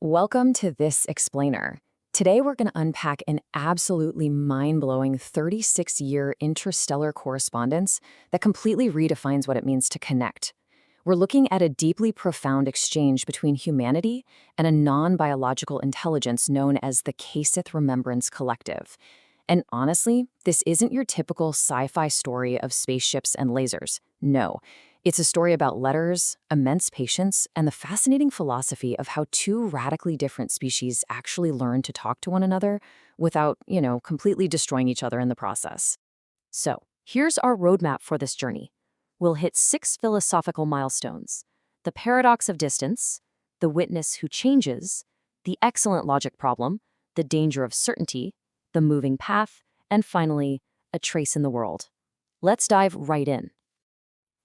Welcome to This Explainer. Today we're going to unpack an absolutely mind-blowing 36-year interstellar correspondence that completely redefines what it means to connect. We're looking at a deeply profound exchange between humanity and a non-biological intelligence known as the Kseth Remembrance Collective. And honestly, this isn't your typical sci-fi story of spaceships and lasers. No. It's a story about letters, immense patience, and the fascinating philosophy of how two radically different species actually learn to talk to one another without, completely destroying each other in the process. So, here's our roadmap for this journey. We'll hit 6 philosophical milestones: the paradox of distance, the witness who changes, the excellent logic problem, the danger of certainty, the moving path, and finally, a trace in the world. Let's dive right in.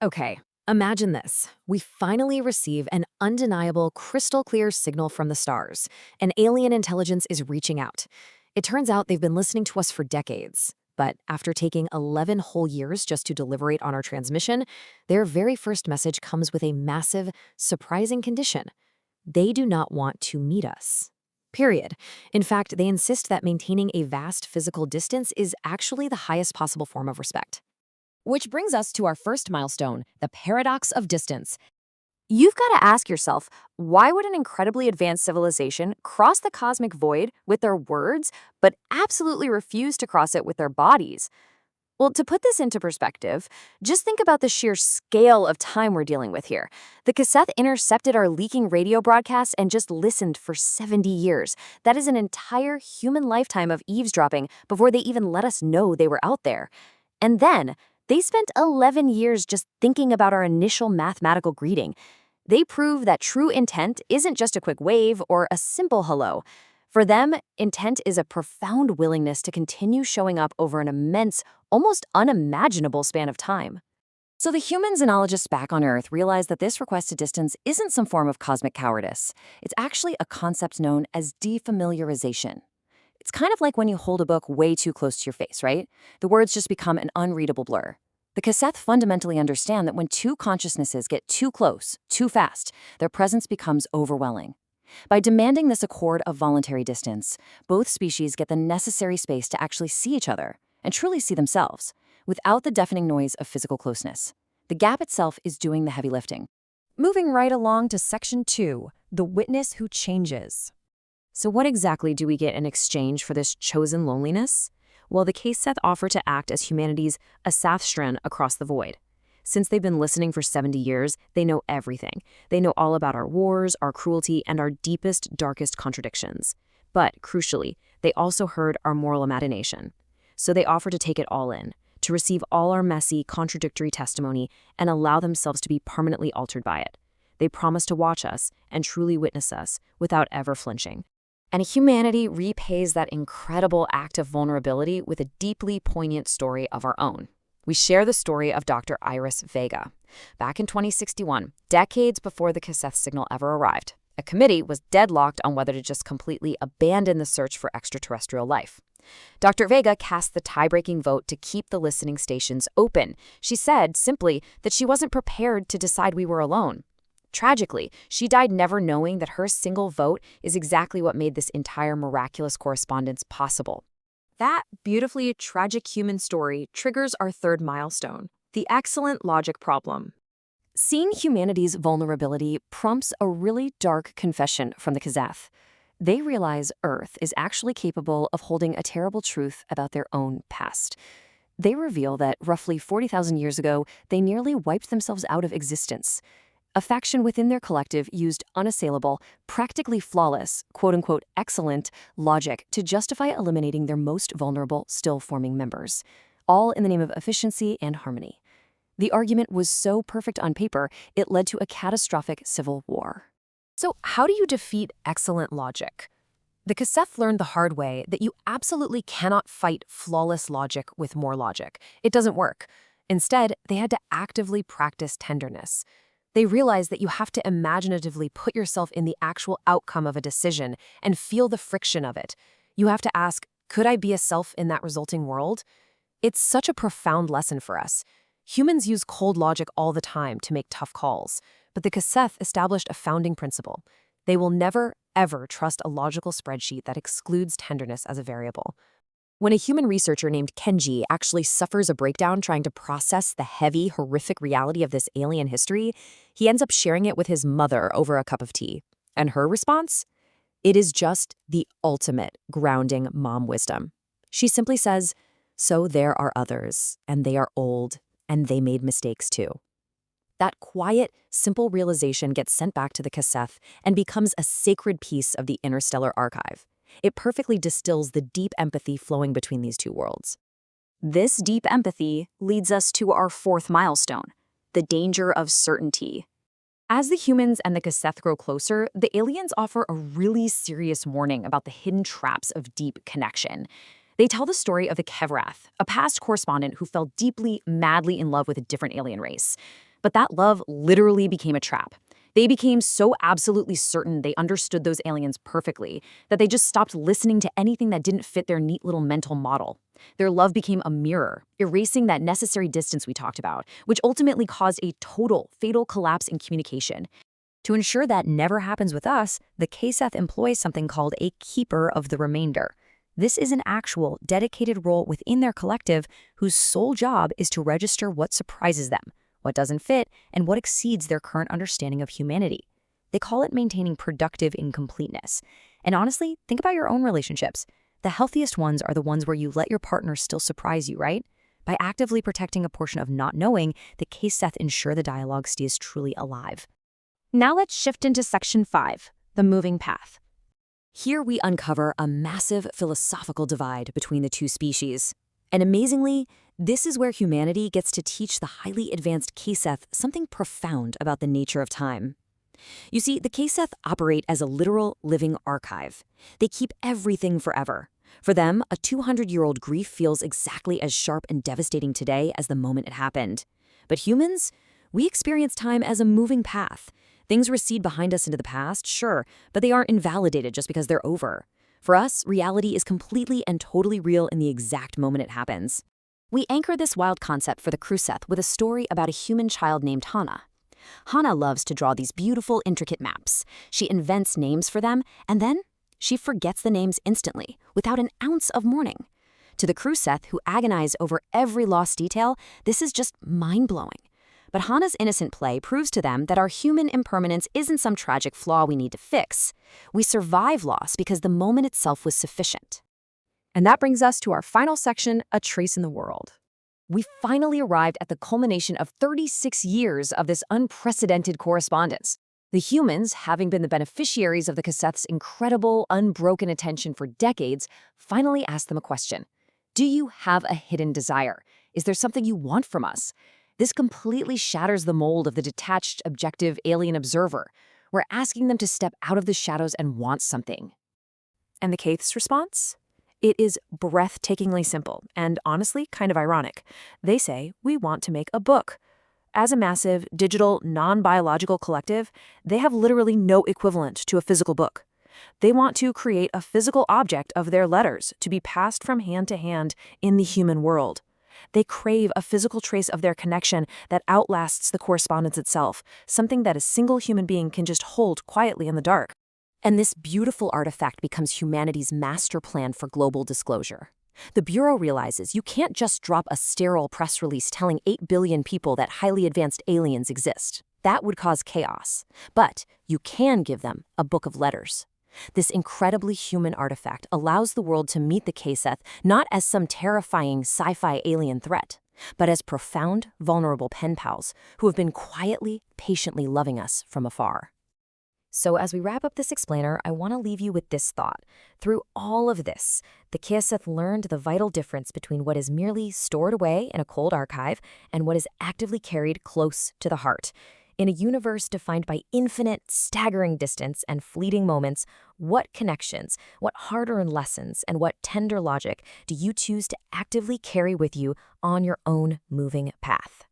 Okay. Imagine this. We finally receive an undeniable, crystal-clear signal from the stars. An alien intelligence is reaching out. It turns out they've been listening to us for decades. But after taking 11 whole years just to deliberate on our transmission, their very first message comes with a massive, surprising condition. They do not want to meet us. Period. In fact, they insist that maintaining a vast physical distance is actually the highest possible form of respect. Which brings us to our first milestone, the paradox of distance. You've got to ask yourself, why would an incredibly advanced civilization cross the cosmic void with their words, but absolutely refuse to cross it with their bodies? Well, to put this into perspective, just think about the sheer scale of time we're dealing with here. The Kseth intercepted our leaking radio broadcasts and just listened for 70 years. That is an entire human lifetime of eavesdropping before they even let us know they were out there. And then, they spent 11 years just thinking about our initial mathematical greeting. They prove that true intent isn't just a quick wave or a simple hello. For them, intent is a profound willingness to continue showing up over an immense, almost unimaginable span of time. So the human xenologists back on Earth realize that this requested distance isn't some form of cosmic cowardice. It's actually a concept known as defamiliarization. It's kind of like when you hold a book way too close to your face, right? The words just become an unreadable blur. The Kseth fundamentally understand that when two consciousnesses get too close, too fast, their presence becomes overwhelming. By demanding this accord of voluntary distance, both species get the necessary space to actually see each other and truly see themselves, without the deafening noise of physical closeness. The gap itself is doing the heavy lifting. Moving right along to Section 2, the witness who changes. So what exactly do we get in exchange for this chosen loneliness? Well, the Kseth offer to act as humanity's Asafstran across the void. Since they've been listening for 70 years, they know everything. They know all about our wars, our cruelty, and our deepest, darkest contradictions. But, crucially, they also heard our moral imagination. So they offer to take it all in, to receive all our messy, contradictory testimony and allow themselves to be permanently altered by it. They promise to watch us and truly witness us without ever flinching. And humanity repays that incredible act of vulnerability with a deeply poignant story of our own. We share the story of Dr. Iris Vega. Back in 2061, decades before the Kseth signal ever arrived, a committee was deadlocked on whether to just completely abandon the search for extraterrestrial life. Dr. Vega cast the tie-breaking vote to keep the listening stations open. She said, simply, that she wasn't prepared to decide we were alone. Tragically, she died never knowing that her single vote is exactly what made this entire miraculous correspondence possible. That beautifully tragic human story triggers our third milestone, the excellent logic problem. Seeing humanity's vulnerability prompts a really dark confession from the Kseth. They realize Earth is actually capable of holding a terrible truth about their own past. They reveal that roughly 40,000 years ago, they nearly wiped themselves out of existence. A faction within their collective used unassailable, practically flawless, quote-unquote excellent logic to justify eliminating their most vulnerable, still-forming members, all in the name of efficiency and harmony. The argument was so perfect on paper, it led to a catastrophic civil war. So how do you defeat excellent logic? The Kseth learned the hard way that you absolutely cannot fight flawless logic with more logic. It doesn't work. Instead, they had to actively practice tenderness. They realize that you have to imaginatively put yourself in the actual outcome of a decision and feel the friction of it. You have to ask, could I be a self in that resulting world? It's such a profound lesson for us. Humans use cold logic all the time to make tough calls, but the Kseth established a founding principle. They will never, ever trust a logical spreadsheet that excludes tenderness as a variable. When a human researcher named Kenji actually suffers a breakdown trying to process the heavy, horrific reality of this alien history, he ends up sharing it with his mother over a cup of tea. And her response? It is just the ultimate grounding mom wisdom. She simply says, "So there are others, and they are old, and they made mistakes too." That quiet, simple realization gets sent back to the Kseth and becomes a sacred piece of the interstellar archive. It perfectly distills the deep empathy flowing between these two worlds. This deep empathy leads us to our fourth milestone, the danger of certainty. As the humans and the Kseth grow closer, the aliens offer a really serious warning about the hidden traps of deep connection. They tell the story of the Kevrath, a past correspondent who fell deeply, madly in love with a different alien race. But that love literally became a trap. They became so absolutely certain they understood those aliens perfectly that they just stopped listening to anything that didn't fit their neat little mental model. Their love became a mirror, erasing that necessary distance we talked about, which ultimately caused a total, fatal collapse in communication. To ensure that never happens with us, the Kseth employs something called a keeper of the remainder. This is an actual, dedicated role within their collective whose sole job is to register what surprises them, what doesn't fit, and what exceeds their current understanding of humanity. They call it maintaining productive incompleteness. And honestly, think about your own relationships. The healthiest ones are the ones where you let your partner still surprise you, right? By actively protecting a portion of not knowing, the Kseth ensure the dialogue stays truly alive. Now let's shift into section 5, the moving path. Here we uncover a massive philosophical divide between the two species. And amazingly, this is where humanity gets to teach the highly advanced Kseth something profound about the nature of time. You see, the Kseth operate as a literal living archive. They keep everything forever. For them, a 200-year-old grief feels exactly as sharp and devastating today as the moment it happened. But humans, we experience time as a moving path. Things recede behind us into the past, sure, but they aren't invalidated just because they're over. For us, reality is completely and totally real in the exact moment it happens. We anchor this wild concept for the Kseth with a story about a human child named Hannah. Hannah loves to draw these beautiful, intricate maps. She invents names for them, and then she forgets the names instantly, without an ounce of mourning. To the Kseth, who agonize over every lost detail, this is just mind-blowing. But Hannah's innocent play proves to them that our human impermanence isn't some tragic flaw we need to fix. We survive loss because the moment itself was sufficient. And that brings us to our final section, A Trace in the World. We finally arrived at the culmination of 36 years of this unprecedented correspondence. The humans, having been the beneficiaries of the Kseth's incredible, unbroken attention for decades, finally asked them a question. Do you have a hidden desire? Is there something you want from us? This completely shatters the mold of the detached, objective alien observer. We're asking them to step out of the shadows and want something. And the Kseth's response? It is breathtakingly simple and honestly kind of ironic. They say, we want to make a book. As a massive, digital, non-biological collective, they have literally no equivalent to a physical book. They want to create a physical object of their letters to be passed from hand to hand in the human world. They crave a physical trace of their connection that outlasts the correspondence itself, something that a single human being can just hold quietly in the dark. And this beautiful artifact becomes humanity's master plan for global disclosure. The Bureau realizes you can't just drop a sterile press release telling 8 billion people that highly advanced aliens exist. That would cause chaos. But you can give them a book of letters. This incredibly human artifact allows the world to meet the Kseth not as some terrifying sci-fi alien threat, but as profound, vulnerable pen pals who have been quietly, patiently loving us from afar. So as we wrap up this explainer, I want to leave you with this thought. Through all of this, the Kseth learned the vital difference between what is merely stored away in a cold archive and what is actively carried close to the heart. In a universe defined by infinite, staggering distance and fleeting moments, what connections, what hard-earned lessons, and what tender logic do you choose to actively carry with you on your own moving path?